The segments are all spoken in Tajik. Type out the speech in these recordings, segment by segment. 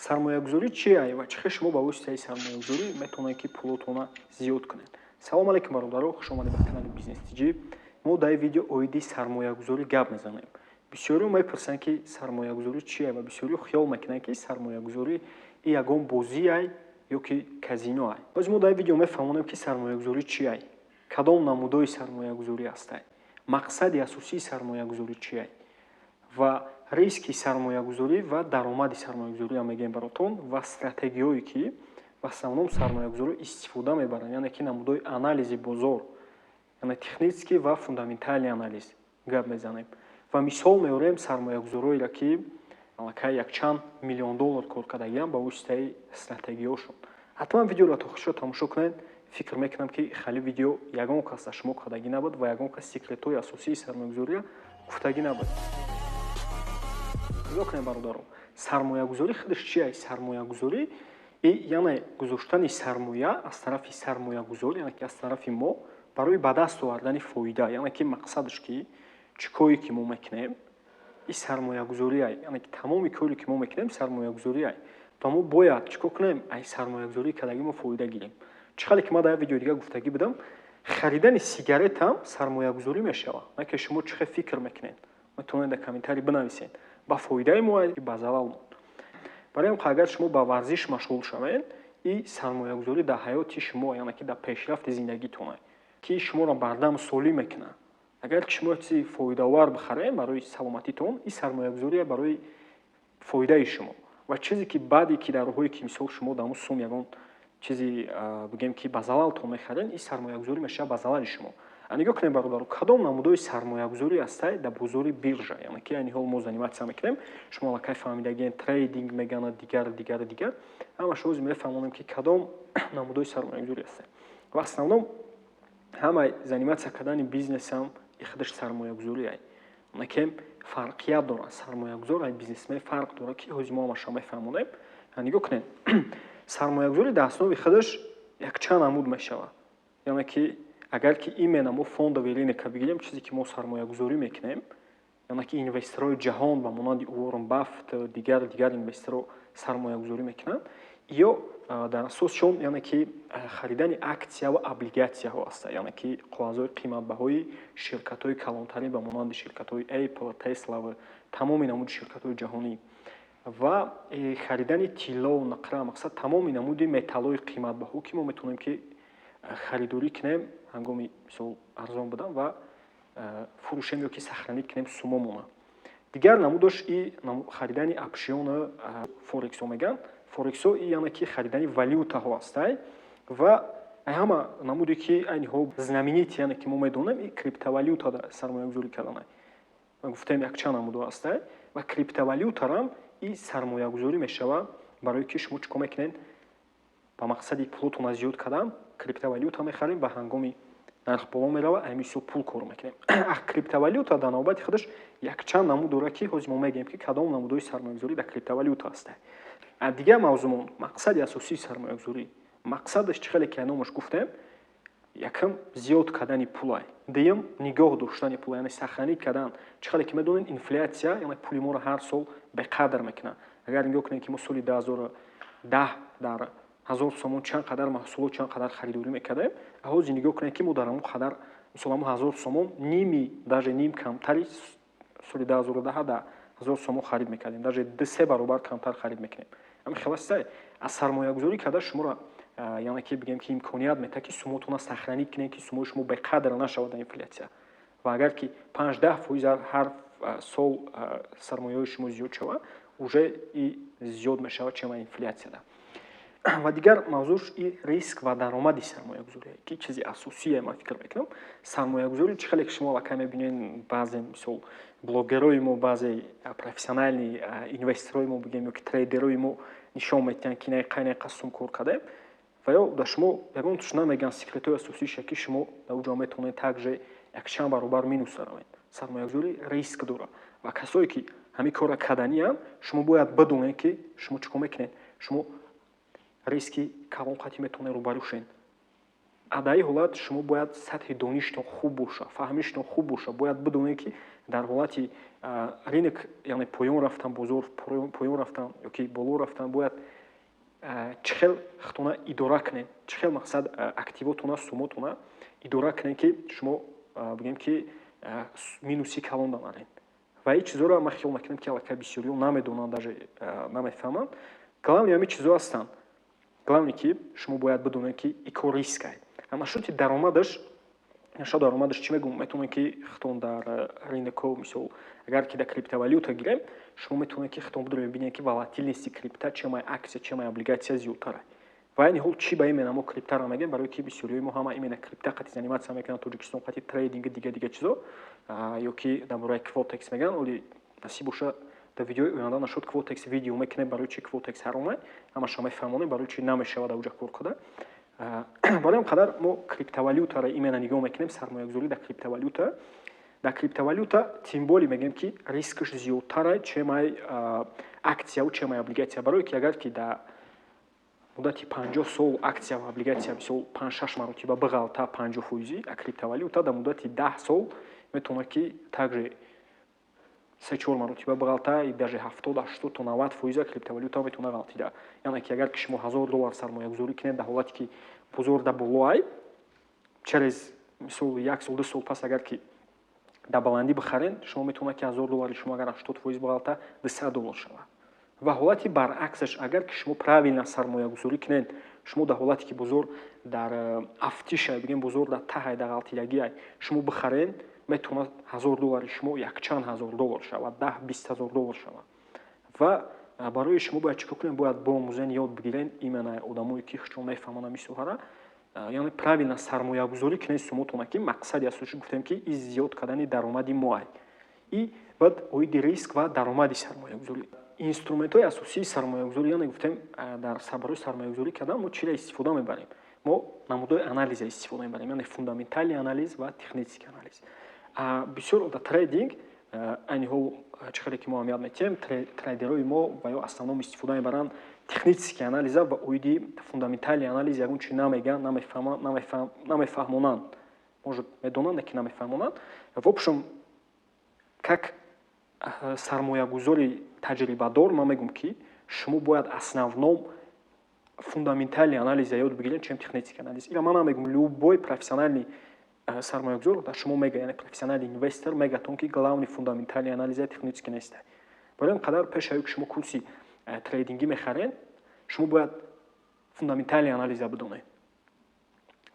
сармоягузорӣ чие ва чӣ шумо ба воситаи сармоягузорӣ метавонед ки пулотона зиёд кунед? Салом алейкум бародаро, хуш омадед ба канали Бизнес TG. Мо дар ин видео оиди сармоягузорӣ гап мезанем. Бисёриҳо мепурсанд ки сармоягузорӣ чие ва бисёриҳо хиёл мекунанд ки сармоягузорӣ ягон бозие ё ки казино. Ҳозир мо дар ин видео мефаҳмонем ки сармоягузорӣ чие, кадом намудои сармоягузорӣ аст, мақсади асосии сармоягузорӣ чие ва риски сармоягузорӣ ва даромади сармоягузорӣ мегӯем баротон ва стратегиёе ки в основном сармоягузорӣ истифода мебаранд, яъне ки намудои анализи бозор, яъне технический ва фундаментальный анализ гап мезанем ва мисол меорем сармоягузорое ки аллакай якчанд миллион доллар кор кардагианд ба воситаи стратегиёшон. ҳатман видеоро то охиршо тамошо кунед. фикр мекунам ки хали видео ягон кас аз шумо кардагӣ набуд ва ягон кас секретҳои асосии сармоягузорӣ гуфтагӣ набуд. нигоҳ кунед бародаро, сармоягузорӣ худаш чие? Сармоягузорӣ яъне гузоштани сармоя аз тарафи сармоягузор, яъне ки аз тарафи мо барои ба даст овардани фоида, яъне ки мақсадаш ки чӣ коре ки мо мекунем ин сармоягузорие, яъне ки тамоми коре ки мо мекунем сармоягузорие ва мо бояд чӣ кор кунем? Ай сармоягузорӣ кардаги мо фоида гирем. чӣ хеле ки ма дар видеои дига гуфтагӣ будам, харидани сигарет ҳам сармоягузорӣ мешавад. на ки шумо чӣ хел фикр мекунед? метавонед дар комментарий бинависед. ба фоидаи мо ки ба залал мо. барои ҳам агар шумо ба варзиш машғул шавед, ин сармоягузорӣ дар ҳаёти шумо, яъне ки дар пешрафти зиндагитон ки шуморо бардам солим мекунад. агар ки шумо чизи фоидаовар бихаред барои саломатитон, ин сармоягузорие барои фоидаи шумо ва чизе ки баъде ки дар роҳое ки мисол шумо дар сум ягон чизи бигем ки ба залалтон мехаред, ин сармоягузорӣ мешавад ба залали шумо. нигоҳ кунед бародаро, кадом намудои сармоягузорӣ аст дар бозори биржа, яъне ки айни ҳол мо заниматсия мекунем, шумо аллакай фаҳмидагиен трейдинг меганад дигар. ҳамаашо ҳозир мефаҳмонем ки кадом намудои сармоягузорӣ аст. ва основном ҳамаи заниматсия кардани бизнесам и худаш сармоягузорие. ки фарқият дорад сармоягузор ва бизнесмен фарқ дорад ки ҳозир мо ҳамаашо мефаҳмонем. нигоҳ кунед, сармоягузорӣ дар основи худаш якчанд намуд мешавад, яъне ки агар ки именно мо фондовый рынок бигирем, чизе ки мо сармоягузорӣ мекунем, яъне ки инвесторои ҷаҳон ба монанди Уоррен Баффет дигар инвесторо сармоягузорӣ мекунанд, ё дар асосшон яъне ки харидани аксия ва облигатсияҳо аст, яъне ки қоғазҳои қиматбаҳои ширкатҳои калонтарин ба монанди ширкатҳои Apple, Tesla ва тамоми намуди ширкатҳои ҷаҳонӣ ва харидани тилло, нақра, мақсад тамоми намуди металлои қиматбаҳо ки мо метавонем ки харидорӣ кунем ҳангоми мисол арзон будан ва фурӯшем ё ки сахранӣ кунем сумомона. дигар намудаш и харидани опсиона форексо меган. форексо яъне ки харидани валютаҳо аст ва ҳама намуде ки айни ҳол знаменит, яъне ки мо медонем и криптовалютада сармоягузорӣ кардана. гуфтем якчанд намудо аст ва криптовалютарам и сармоягузорӣ мешавад барое ки шумо чӣ кор мекунед? ба мақсади пулотона зиёд кардан криптовалюта мехарем ва ҳангоми нарх боло меравад амисо пул кор мекунем. криптовалюта дар навбати худаш якчанд намуд дорад ки ҳозир мо мегӯем ки кадом намудои сармоягузорӣ дар криптовалюта аст. дигар мавзӯъ, мақсади асосии сармоягузорӣ, мақсадаш чӣ хеле ки номаш гуфтем, якам зиёд кардани пул, дуюм нигоҳ доштани пул, яъне сахранӣ кардан. чӣ хеле ки медонед инфлясия, яъне пули моро ҳар сол беқадр мекунад. агар нигоҳ кунед ки мо соли 2010 дар 1000 сомон чанд қадар маҳсулот, чанд қадар харидорӣ мекардем, ҳозир нигоҳ кунед ки мо дар ҳамон қадар мисол 1000 сомон ними, даже ним камтари соли 2010 дар 1000 сомон харид мекардем, даже 2-3 баробар камтар харид мекунем. хеласта аз сармоягузорӣ карда шуморо яъне ки бигем ки имконият метавад ки сумоатона сахранӣ кунед ки сумои шумо беқадр нашавад дар инфлясия. ва агар ки 5-10% ҳар сол сармояи шумо зиёд шавад, уже и зиёд мешавад чема инфлясияда. ва дигар мавзӯъш и риск ва даромади сармоягузорӣ ки чизи асосие ман фикр мекунам. сармоягузорӣ чӣ хеле ки шумо аллакай мебинед баъзе мисол блогерои мо, баъзе профессиональни инвесторои мо бигем ё ки трейдерои мо нишон медиҳанд ки неқа сум кор кардем ва ё дар шумо ягон туш намеган секретҳои асосиша ки шумо дар уҷо метавонед также якчанд баробар минус заравед. сармоягузорӣ риск дорад ва касое ки ҳамин кора карданиам, шумо бояд бидонед ки шумо чӣ кор мекунед. шумо риски калонқатӣ метавонед рӯбарӯ шед. дар ин ҳолат шумо бояд сатҳи доништон хуб боша, фаҳмиштон хуб боша. бояд бидонед ки дар ҳолати ринок яъне поён рафтан, бозор поён рафтан ёки боло рафтан бояд чӣ хел худтона идора кунед, чӣ хел мақсад активотона сумотона идора кунед ки шумо бигем ки минуси калон данаред. ва ин чизоро ман хиёл мекунам ки аллакай бисёриҳо намедонанд, даже намефаҳманд. Главни ҳамин чизо ҳастанд. Главне ки шумо бояд бидонед ки ин кор риск аст. Насоти даромадаш чӣ мегӯм? Метавонед ки худтон дар ринокҳо мисол агар ки дар криптовалюта гирем, шумо метавонед ки худтон бидоред бибинед ки волатилности крипта чемай аксия, чемай облигатсия зиёдтар аст. ва айни ҳол чӣ ба имена мо криптаро мегӯем? Барои ки бисёриҳои мо ҳама имена крипта қати заниматсия мекунанд, Тоҷикистон қати трейдинг дига чизо ёки дар бораи Quotex мегӯянд. Оли насиб боша дар видеои оянда нашуд Quotex видео мекунем барои чи Quotex ҳарома, ҳамаша мефаҳмонем барои чи намешавад ауҷа кор куда. Барои ин қадар мо криптовалютаро имена нигоҳ мекунем, сармоягузорӣ дар криптовалюта. Дар криптовалюта тимболи мегӯем ки рискаш зиёдтар аст, чемай аксияу чемай облигатсия. Барои ки агар ки дар муддати 50 сол аксия ва облигатсия мисол 5-6 маротиба биғалта 50%, а криптовалюта дар муддати 10 сол метавонад ки также 3-4 маротиба биғалта и даже 70-80 то 90% криптовалюта метавонад ғалтида. Яъне ки агар ки шумо $1000 сармоягузорӣ кунед дар ҳолате ки бозор дар боло ай, через мисол 1 сол 2 сол пас агар ки дар баландӣ бихарен, шумо метавонад ки $1000 шумо агар 80% биғалта $200 шавад. ва ҳолати баръаксаш агар ки шумо правилна сармоягузорӣ кунед, шумо дар ҳолате ки бозор дар афтиша бигем бозор дар таҳай дар ғалтидагиай шумо бихарен, метавонад $1000 шумо якчанд $1000 шавад, $10-20,000 шавад. ва барои шумо бояд чикор кунед? Бояд биомӯзен, ёд бигирен имена одамое ки хушчон мефаҳмонанд ин соҳара, яъне правилна сармоягузорӣ кунед сумотона ки мақсади асосӣ гуфтем ки ин зиёд кардани даромади мо аст. И баъд оиди риск ва даромади сармоягузорӣ. Инструментҳои асосии сармоягузорӣ, яъне гуфтем дар барои сармоягузорӣ кардан мо чиро истифода мебарем? Мо намудҳои анализа истифода мебарем, яъне фундаментали анализ ва технический анализ. Бисёр дар трейдинг айни ҳол чӣ хеле ки мо аҳамият метиҳем, трейдерои мо ва ё основном истифода мебаранд технический анализа ва оиди фундаментали анализ ягон чи намегӯянд, намефаҳмонанд. Может медонанд, не ки намефаҳмонанд. В общем, как сармоягузори таҷрибадор ман мегӯям ки шумо бояд основном фундаментали анализа ёд бигиред, чем технический анализ. Ира ман намегӯям любой профессиональный сармоягузор дар шумо мега, яъне профессиональный инвестор мегатон ки главни фундаментали анализа технический нест. Барои ин қадар пеш аз ин ки шумо курси трейдингӣ мехаред, шумо бояд фундаментали анализа бидонед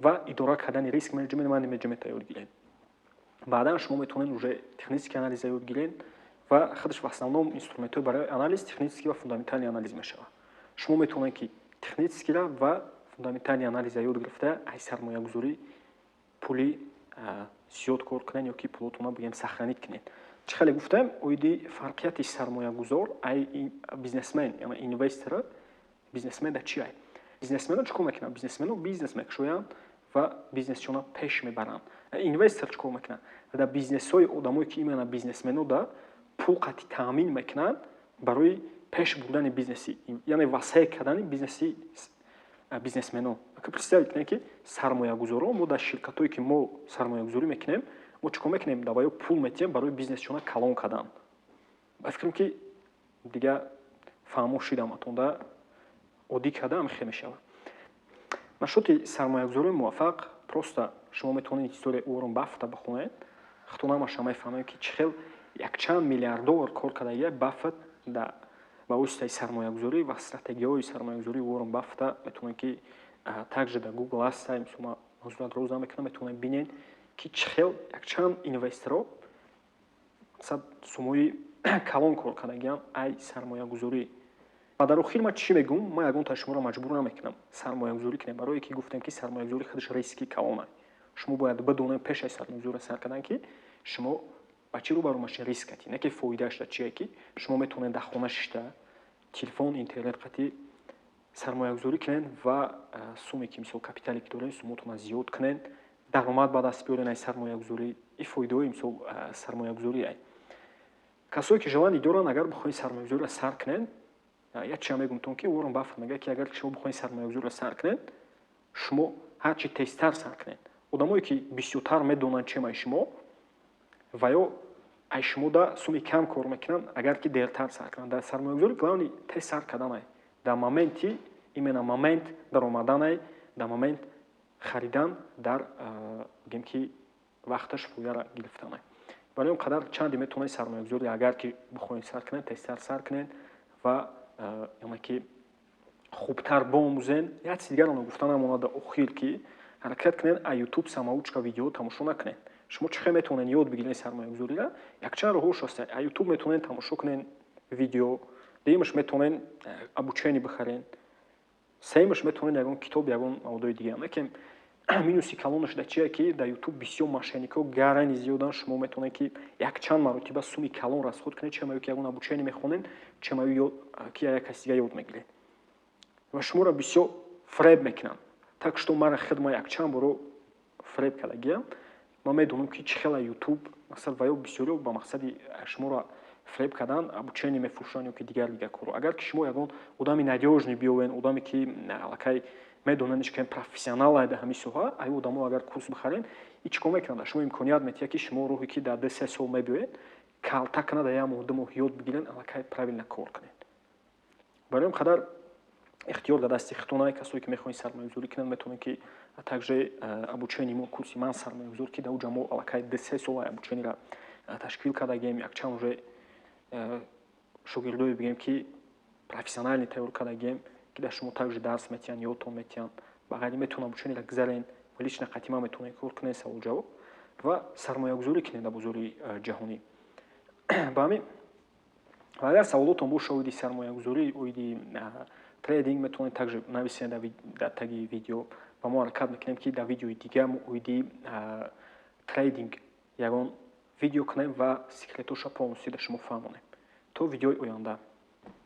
ва идора кардани риск менеҷмента ёд гиред. Баъдан шумо метавонед уже технический анализа ёд гиред ва худаш в основном инструментҳои барои анализ технический ва фундаментали анализ мешавад. Шумо метавонед ки техническийра ва фундаментали анализа ёд гирифта ай сармоягузорӣ пули зиёд кор кунед ёки пулотона бигем сахранӣ кунед. Чӣ хеле гуфтем, оиди фарқияти сармоягузор ай бизнесмен, яъне инвестора, бизнесмен дар чи ай? Бизнесменон чӣ кор мекунанд? Бизнесменон бизнес мекушоянд ва бизнесшона пеш мебаранд. Инвестор чӣ кор мекунад? Дар бизнесҳои одамое ки имена бизнесменода пул қати таъмин мекунанд барои пеш бурдани бизнеси, яъне васеъ кардани бизнеси бизнесменон. Представед кунед ки сармоягузорон мо дар ширкатое ки мо сармоягузорӣ мекунем, мо чӣ кор мекунем? Дар ба ё пул метиҳем барои бизнесшона калон кардан. Ба фикрам ки дига фаҳмо шидам атонда оддӣ карда амихе мешавад. Нашоти сармоягузории муваффақ просто шумо метавонед историяи Уоррен Баффета бихонед. худтон ҳамаша мефаҳмем ки чӣ хел якчанд $1 млрд кор кардагия Баффет ба воситаи сармоягузорӣ ва стратегияҳои сармоягузории Уоррен Баффета метавонед ки также дар Google ҳаста, мисол мавзӯат роза мекунам, метавонед бинед ки чӣ хел якчанд инвесторҳо сумои калон кор кардагиянд ай сармоягузорӣ. ва дар охир ман чӣ мегӯям? Ман ягонта шуморо маҷбур намекунам сармоягузорӣ кунед, барое ки гуфтем ки сармоягузорӣ худаш риски калон аст. Шумо бояд бидонед пеш аз сармоягузорӣ сар кардан ки шумо ба чӣ рӯбарӯ мешавед? Риск кати, не ки фоидааш дар чие ки шумо метавонед дар хона шишта телефон, интернет қати сармоягузорӣ кунед ва суме ки мисол капитале ки доред сумотона зиёд кунед, даромад ба даст биёред аз сармоягузорӣ. И фоидаҳои мисол сармоягузорӣ аст. Касое ки ҷавонӣ доранд, агар бихоед сармоягузориро сар кунед, як чиз мегӯмтон ки Уоррен Баффет мегӯяд ки агар шумо бихоед сармоягузориро сар кунед, шумо ҳар чи тезтар сар кунед. Одамое ки бисёртар медонанд чемаи шумо ва ё ай шумо да суми кам кор мекунанд, агар ки дертар сар кунанд. Дар сармоягузорӣ главни тез сар карданай, дар моменти именно момент дар омаданай, дар момент харидан, дар бигем ки вақташ фоидаро гирифтанай. барои он қадар чанде метавонед сармоягузорӣ агар ки бихоҳед сар кунед, тезтар сар кунед ва яъне ки хубтар бомӯзен. як чизи дигар оно гуфта намонад охир ки ҳаракат кунед а ютуб самоучка видео тамошо накунед. шумо чӣ хел метавонед ёд бигиред сармоягузориро? якчанд роҳош ҳастанд. а ютуб метавонед тамошо кунед видео, дуюмаш метавонед обучение бихаред, сеюмаш метавонед ягон китоб, ягон мавдӯи дигар. лекин минуси калонаш дар чие ки дар ютуб бисёр мошеннико гарани зиёданд. шумо метавонед ки якчанд маротиба суми калон расход кунед, чемаю ки ягон обучение мехонед, чемаю ки як каси дигар ёд мегиред ва шуморо бисёр фреб мекунанд. так что мара хидма якчанд боро фреб кардагиам. ман медонам ки чӣ хела ютуб мақсад ва ё бисёриё ба мақсади шуморо фреб кардан обучение мефурӯшанд ё ки дигар коро. агар ки шумо ягон одами надёжни биёвед, одаме ки аллакай медонанд ки профессионал дар ҳамин соҳа, ай одамо агар курс бихаред, и чӣ кор мекунанд? шумо имконият метиҳад ки шумо роҳе ки дар 2-3 сол мебиёед, калта кунад дар 1 моҳ 2 моҳ ёд бигиред, аллакай правилно кор кунед. барои он қадар ихтиёр дар дасти худтон. касое ки мехоҳед сармоягузорӣ кунанд, метавонед ки также обучение мо курси ман сармоягузор ки дар уҷа мо аллакай 2-3 сола обучениеро ташкил кардагем, якчанд уже шогирдое бигем ки профессионалне тайёр кардагем, ки дар шумо также дарс метиҳанд, ёдтон метиҳанд. ба ғайри метавон обучениеро гузарен, ва лична қатима метавонед кор кунед, савол-ҷавоб ва сармоягузорӣ кунед дар бозори ҷаҳонӣ. ба ҳамин агар саволотон боша оиди сармоягузорӣ, оиди трейдинг, метавонед также нависед дар таги видео ва мо ҳаракат мекунем ки дар видеои дигар мо оиди трейдинг ягон видео кунем ва секретоша полностью дар шумо фаҳмонем. то видеои оянда.